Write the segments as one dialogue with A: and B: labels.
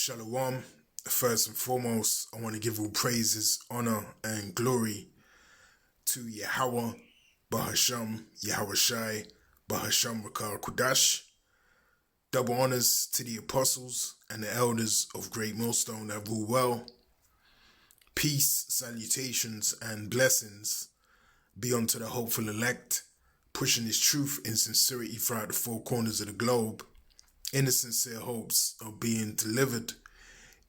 A: Shalom. First and foremost, I want to give all praises, honor, and glory to Yahweh, Bahasham, Yahweh Shai, Bahasham Rakar Kudash. Double honors to the apostles and the elders of Great Millstone that rule well. Peace, salutations, and blessings be unto the hopeful elect, pushing this truth in sincerity throughout the four corners of the globe, in the sincere hopes of being delivered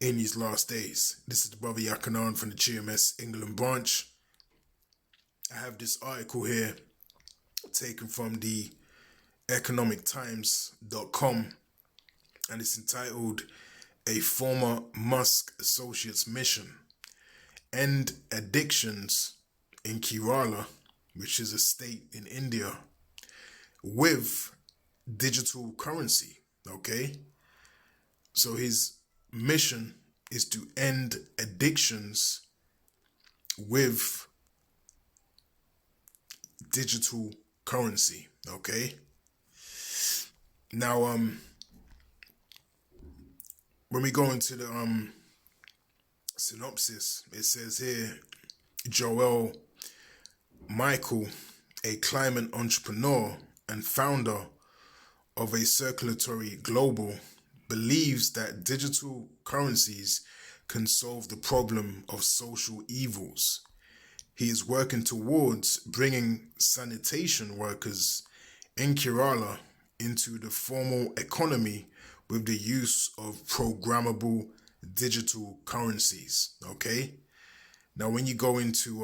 A: in these last days. This is the brother Yakanan from the GMS England branch. I have this article here taken from the economictimes.com, and it's entitled "A Former Musk Associates Mission: End Addictions in Kerala," which is a state in India, with digital currency. Okay, so his mission is to end addictions with digital currency. Okay, now when we go into the synopsis, it says here, Joel Michael, a climate entrepreneur and founder of a circulatory global, believes that digital currencies can solve the problem of social evils. He is working towards bringing sanitation workers in Kerala into the formal economy with the use of programmable digital currencies. Okay, now when you go into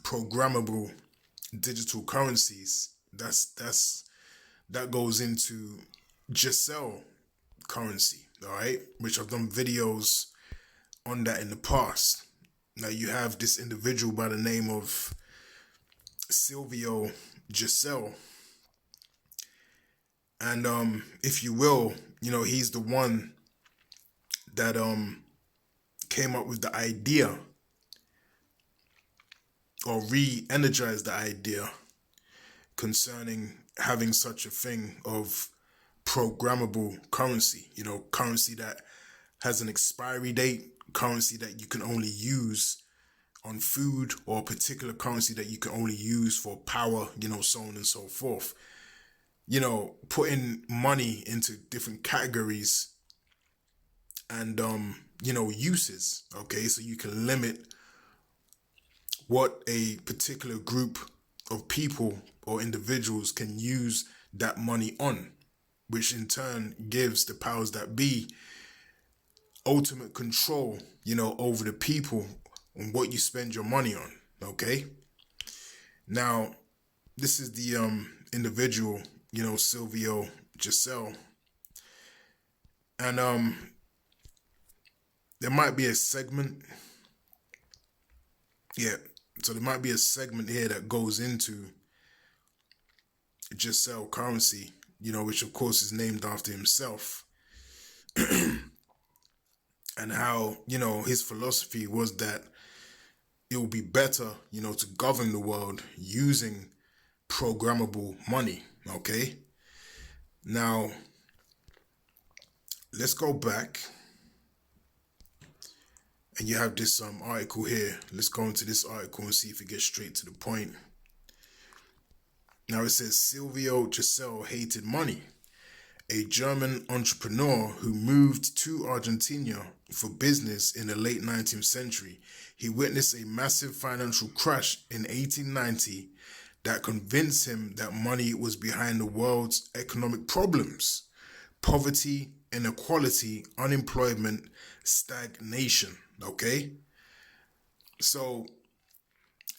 A: programmable digital currencies, that goes into Giselle currency, all right, which I've done videos on that in the past. Now you have this individual by the name of Silvio Giselle, and if you will, he's the one that came up with the idea, or re-energized the idea concerning having such a thing of programmable currency, currency that has an expiry date, currency that you can only use on food, or a particular currency that you can only use for power, so on and so forth. Putting money into different categories and, uses, okay? So you can limit what a particular group of people or individuals can use that money on, which in turn gives the powers that be ultimate control, over the people on what you spend your money on. Okay. Now, this is the individual, Silvio Giselle, and there might be a segment. Yeah. So there might be a segment here that goes into Giselle currency, which of course is named after himself. And how, his philosophy was that it would be better, to govern the world using programmable money. Okay. Now, let's go back. And you have this article here. Let's go into this article and see if it gets straight to the point. Now it says Silvio Giselle hated money. A German entrepreneur who moved to Argentina for business in the late 19th century, he witnessed a massive financial crash in 1890 that convinced him that money was behind the world's economic problems: poverty, inequality, unemployment, stagnation. Okay? So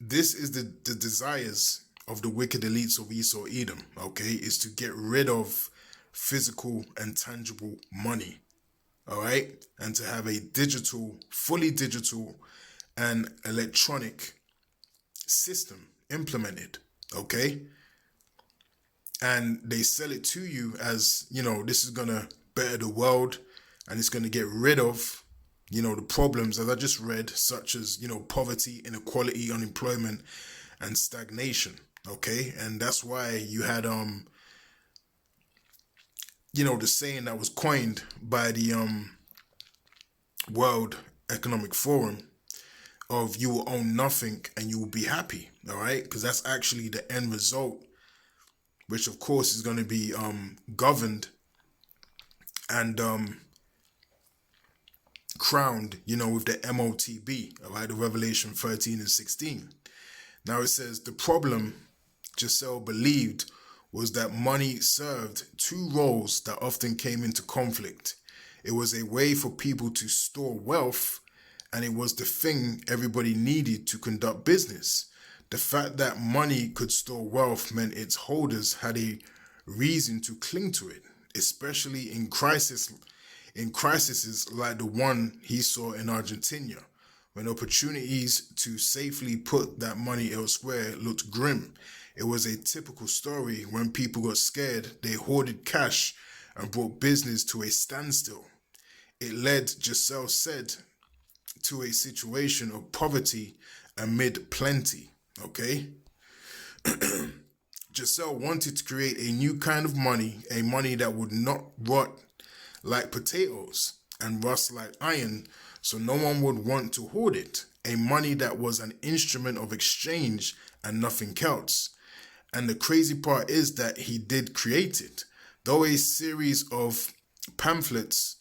A: this is the desires of the wicked elites of Esau Edom, okay, is to get rid of physical and tangible money, all right, and to have a digital, fully digital and electronic system implemented, okay? And they sell it to you as, this is going to better the world and it's going to get rid of, the problems, as I just read, such as, poverty, inequality, unemployment, and stagnation, okay? And that's why you had, the saying that was coined by the World Economic Forum of you will own nothing and you will be happy, all right? Because that's actually the end result, which of course is going to be governed and crowned, with the MOTB, all right, the Revelation 13 and 16. Now it says the problem Giselle believed was that money served two roles that often came into conflict. It was a way for people to store wealth, and it was the thing everybody needed to conduct business. The fact that money could store wealth meant its holders had a reason to cling to it, especially in crises like the one he saw in Argentina, when opportunities to safely put that money elsewhere looked grim. It was a typical story. When people got scared, they hoarded cash and brought business to a standstill. It led, Giselle said, to a situation of poverty amid plenty, okay? Giselle wanted to create a new kind of money, a money that would not rot like potatoes and rust like iron, so no one would want to hoard it. A money that was an instrument of exchange and nothing else. And the crazy part is that he did create it. Though a series of pamphlets,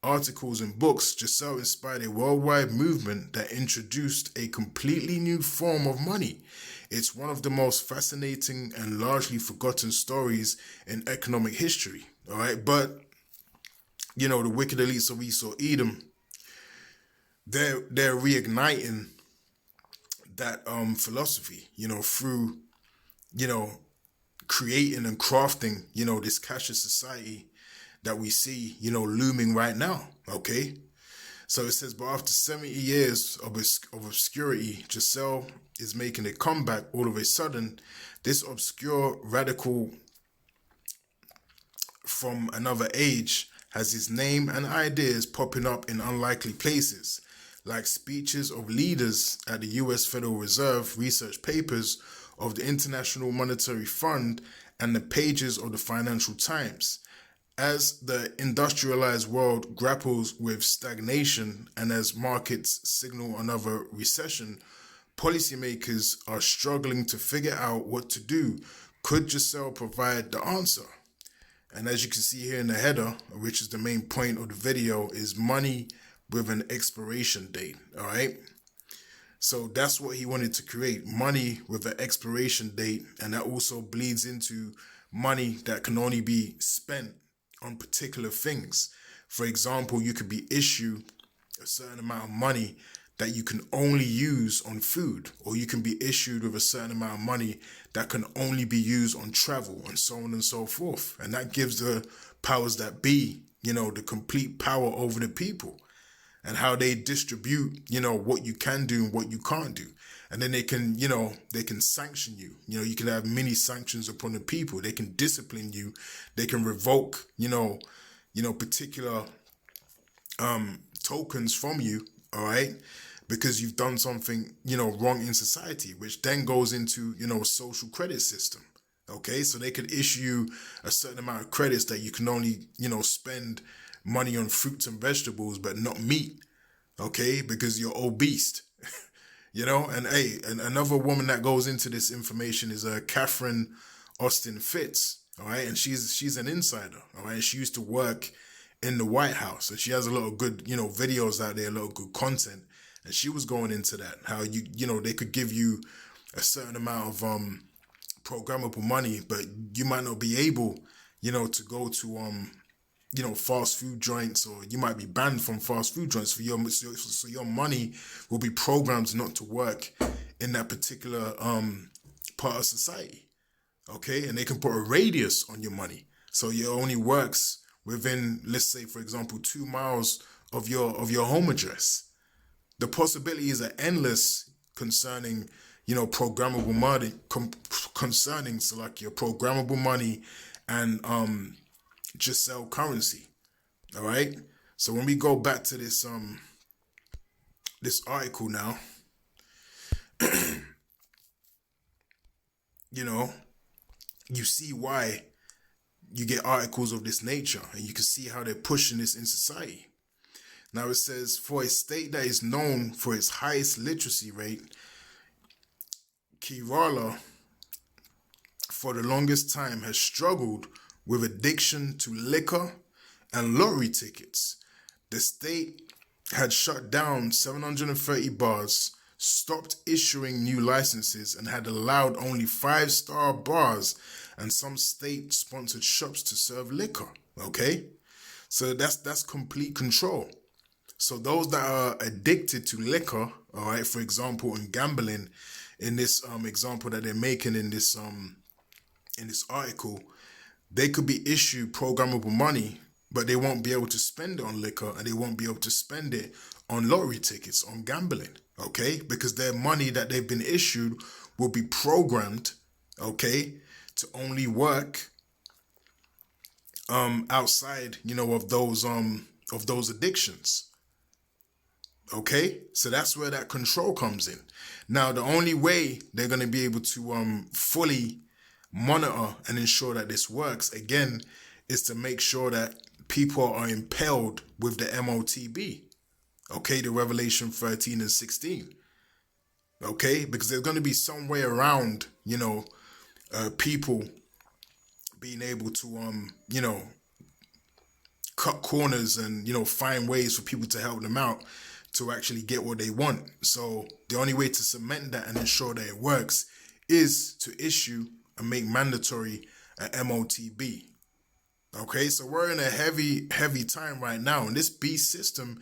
A: articles, and books, Giselle inspired a worldwide movement that introduced a completely new form of money. It's one of the most fascinating and largely forgotten stories in economic history. All right, but the wicked elites of Esau Edom, they're reigniting that philosophy, through creating and crafting, this cashless society that we see, looming right now, okay? So it says, but after 70 years of obscurity, Giselle is making a comeback all of a sudden. This obscure radical from another age has his name and ideas popping up in unlikely places, like speeches of leaders at the US Federal Reserve, research papers of the International Monetary Fund, and the pages of the Financial Times. As the industrialized world grapples with stagnation and as markets signal another recession, policymakers are struggling to figure out what to do. Could Giselle provide the answer? And as you can see here in the header, which is the main point of the video, is money with an expiration date, all right? So that's what he wanted to create, money with an expiration date, and that also bleeds into money that can only be spent on particular things. For example, you could be issued a certain amount of money that you can only use on food, or you can be issued with a certain amount of money that can only be used on travel, and so on and so forth. And that gives the powers that be, the complete power over the people and how they distribute, what you can do and what you can't do. And then they can, they can sanction you. You can have many sanctions upon the people. They can discipline you. They can revoke, particular tokens from you, all right? Because you've done something, wrong in society, which then goes into, a social credit system. Okay, so they could issue you a certain amount of credits that you can only, spend money on fruits and vegetables, but not meat. Okay, because you're obese. And hey, and another woman that goes into this information is Catherine Austin Fitz. All right, and she's an insider. All right, she used to work in the White House, and she has a lot of good, videos out there, a lot of good content. And she was going into that, how they could give you a certain amount of programmable money, but you might not be able, to go to fast food joints, or you might be banned from fast food joints so your money will be programmed not to work in that particular part of society. Okay, and they can put a radius on your money, so it only works within, let's say, for example, 2 miles of your home address. The possibilities are endless concerning, programmable money, concerning so like your programmable money and Giselle currency. All right. So when we go back to this this article now, you see why you get articles of this nature, and you can see how they're pushing this in society. Now it says, for a state that is known for its highest literacy rate, Kerala for the longest time has struggled with addiction to liquor and lottery tickets. The state had shut down 730 bars, stopped issuing new licenses, and had allowed only 5-star bars and some state-sponsored shops to serve liquor. Okay? So that's complete control. So those that are addicted to liquor, all right, for example, in gambling, in this example that they're making in this article, they could be issued programmable money, but they won't be able to spend it on liquor, and they won't be able to spend it on lottery tickets, on gambling, okay? Because their money that they've been issued will be programmed, okay, to only work outside, of those addictions. Okay, so that's where that control comes in. Now, the only way they're going to be able to fully monitor and ensure that this works, again, is to make sure that people are impelled with the MOTB, okay, the Revelation 13 and 16, okay, because there's going to be some way around, people being able to, cut corners and, find ways for people to help them out to actually get what they want. So the only way to cement that and ensure that it works is to issue and make mandatory a MOTB. Okay, so we're in a heavy time right now, and this beast system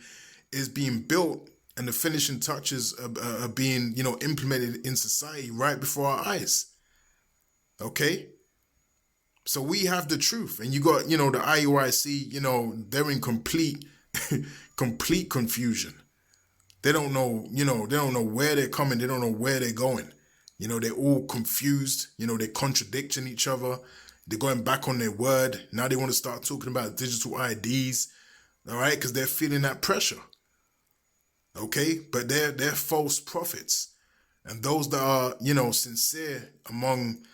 A: is being built, and the finishing touches are being, implemented in society right before our eyes. Okay, so we have the truth, and you got, the IUIC, they're in complete confusion. They don't know, they don't know where they're coming. They don't know where they're going. They're all confused. They're contradicting each other. They're going back on their word. Now they want to start talking about digital IDs, all right, because they're feeling that pressure. Okay, but they're false prophets. And those that are, sincere among,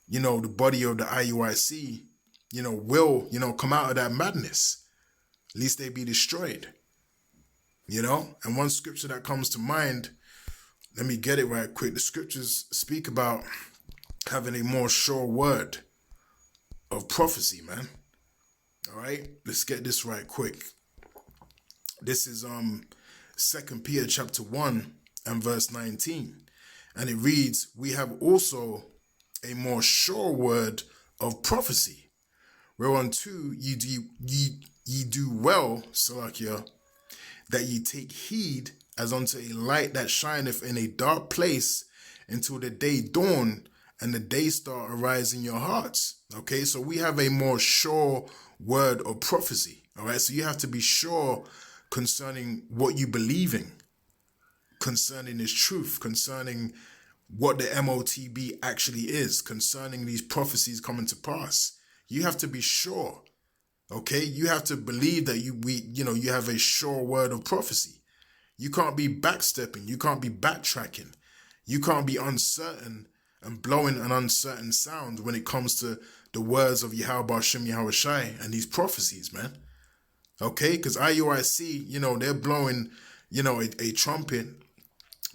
A: the body of the IUIC, will, come out of that madness. At least they be destroyed. And one scripture that comes to mind, let me get it right quick. The scriptures speak about having a more sure word of prophecy, man. All right, let's get this right quick. This is 2 Peter chapter 1 and verse 19. And it reads, we have also a more sure word of prophecy, whereunto ye do well, Salakia, that ye take heed as unto a light that shineth in a dark place until the day dawn and the day star arise in your hearts. Okay, so we have a more sure word of prophecy. All right, so you have to be sure concerning what you believe in, concerning this truth, concerning what the MOTB actually is, concerning these prophecies coming to pass. You have to be sure. Okay, you have to believe that you have a sure word of prophecy. You can't be backstepping. You can't be backtracking. You can't be uncertain and blowing an uncertain sound when it comes to the words of Yahweh Hashem Yahweh Shai and these prophecies, man. Okay, because IUIC, they're blowing, a trumpet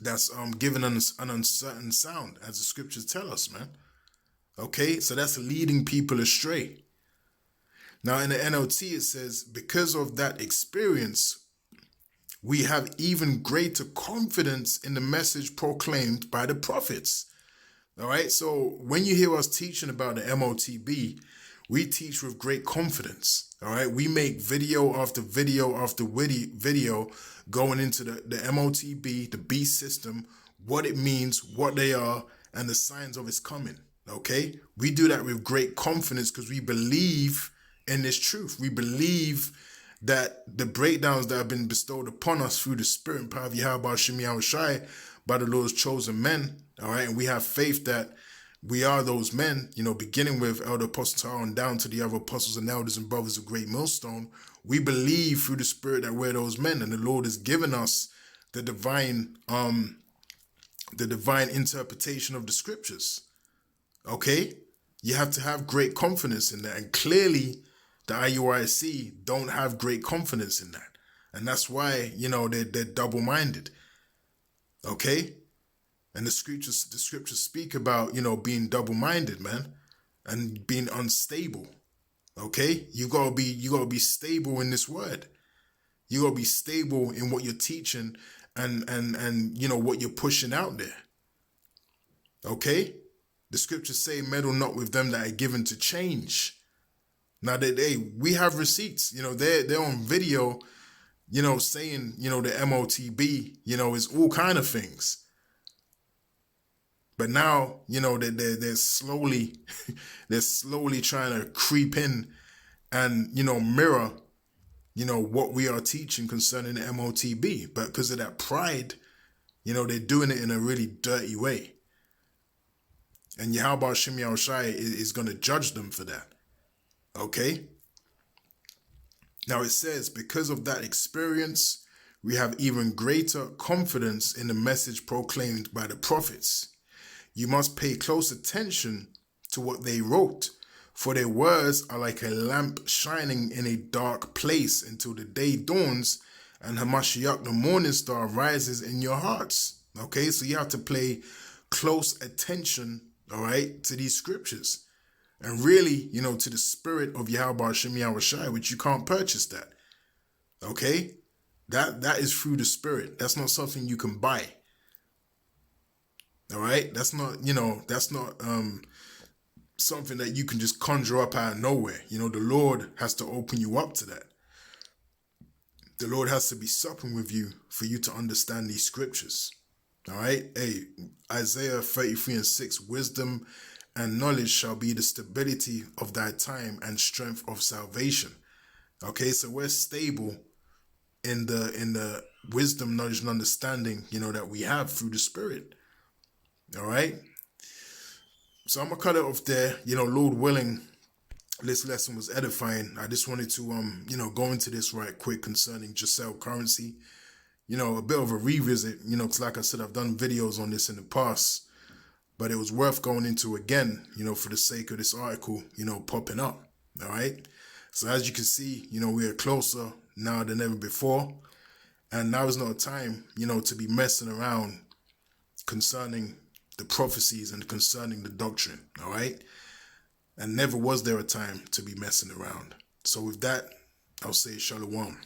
A: that's giving an uncertain sound, as the scriptures tell us, man. Okay, so that's leading people astray. Now, in the NLT, it says, because of that experience, we have even greater confidence in the message proclaimed by the prophets. All right, so when you hear us teaching about the MOTB, we teach with great confidence. All right, we make video after video after video going into the MOTB, the beast system, what it means, what they are, and the signs of its coming. Okay, we do that with great confidence because we believe in this truth. We believe that the breakdowns that have been bestowed upon us through the spirit and power of Yahweh Hashem Yahweh Shai by the Lord's chosen men, all right, and we have faith that we are those men, beginning with Elder Apostle Tyrone down to the other apostles and elders and brothers of Great Millstone. We believe through the spirit that we're those men, and the Lord has given us the divine interpretation of the scriptures. Okay, you have to have great confidence in that, and clearly the IUIC don't have great confidence in that. And that's why, they're double-minded. Okay? And the scriptures speak about, being double-minded, man, and being unstable. Okay? You gotta be stable in this word. You gotta be stable in what you're teaching and what you're pushing out there. Okay? The scriptures say, meddle not with them that are given to change. Now we have receipts, they're on video, saying, the MOTB, is all kind of things. But now, they're slowly, they're slowly trying to creep in and, mirror, what we are teaching concerning the MOTB. But because of that pride, they're doing it in a really dirty way. And Yahweh Shem Yahushai is going to judge them for that. Okay? Now it says, because of that experience, we have even greater confidence in the message proclaimed by the prophets. You must pay close attention to what they wrote, for their words are like a lamp shining in a dark place until the day dawns and Hamashiach, the morning star, rises in your hearts. Okay, so you have to pay close attention, all right, to these scriptures. And really, to the spirit of Yahweh Shem Yahushai, which you can't purchase that. Okay? That is through the spirit. That's not something you can buy. All right? That's not something that you can just conjure up out of nowhere. The Lord has to open you up to that. The Lord has to be supping with you for you to understand these scriptures. All right? Hey, Isaiah 33:6, wisdom and knowledge shall be the stability of thy time and strength of salvation. Okay, so we're stable in the wisdom, knowledge, and understanding, that we have through the Spirit. All right. So I'm gonna cut it off there. Lord willing, this lesson was edifying. I just wanted to go into this right quick concerning Giselle currency. A bit of a revisit. Because like I said, I've done videos on this in the past. But it was worth going into again, for the sake of this article, popping up. All right. So as you can see, we are closer now than ever before. And now is not a time, to be messing around concerning the prophecies and concerning the doctrine. All right. And never was there a time to be messing around. So with that, I'll say shalom.